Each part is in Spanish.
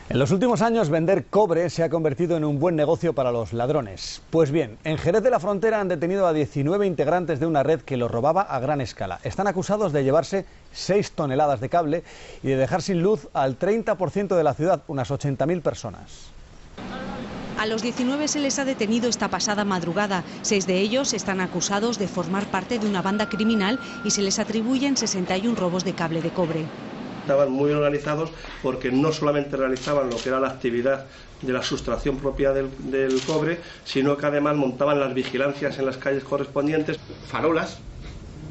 En los últimos años vender cobre se ha convertido en un buen negocio para los ladrones. Pues bien, en Jerez de la Frontera han detenido a 19 integrantes de una red que lo robaba a gran escala. Están acusados de llevarse 6 toneladas de cable y de dejar sin luz al 30% de la ciudad, unas 80.000 personas. A los 19 se les ha detenido esta pasada madrugada. 6 de ellos están acusados de formar parte de una banda criminal y se les atribuyen 61 robos de cable de cobre. Estaban muy organizados porque no solamente realizaban lo que era la actividad de la sustracción propia del cobre, sino que además montaban las vigilancias en las calles correspondientes. Farolas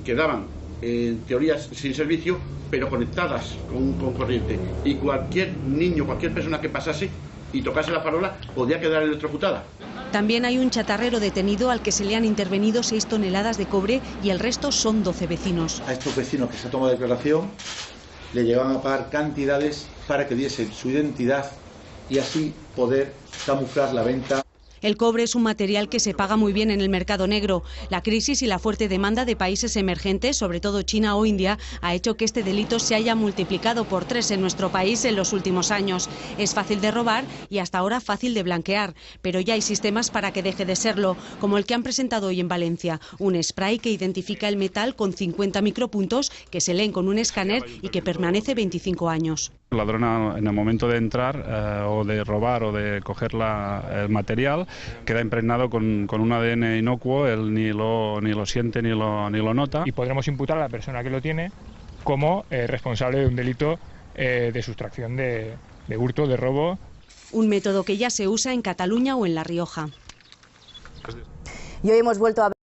que daban, en teoría, sin servicio, pero conectadas con corriente. Y cualquier niño, cualquier persona que pasase y tocase la farola podía quedar electrocutada. También hay un chatarrero detenido al que se le han intervenido 6 toneladas de cobre y el resto son 12 vecinos. A estos vecinos que se ha tomado declaración le llevan a pagar cantidades para que diese su identidad y así poder camuflar la venta. El cobre es un material que se paga muy bien en el mercado negro. La crisis y la fuerte demanda de países emergentes, sobre todo China o India, ha hecho que este delito se haya multiplicado por 3 en nuestro país en los últimos años. Es fácil de robar y hasta ahora fácil de blanquear, pero ya hay sistemas para que deje de serlo, como el que han presentado hoy en Valencia, un spray que identifica el metal con 50 micropuntos que se leen con un escáner y que permanece 25 años. El ladrón, en el momento de entrar o de robar o de coger el material, queda impregnado con un ADN inocuo, él ni lo siente ni lo nota. Y podremos imputar a la persona que lo tiene como responsable de un delito de sustracción de hurto, de robo. Un método que ya se usa en Cataluña o en La Rioja. Y hoy hemos vuelto a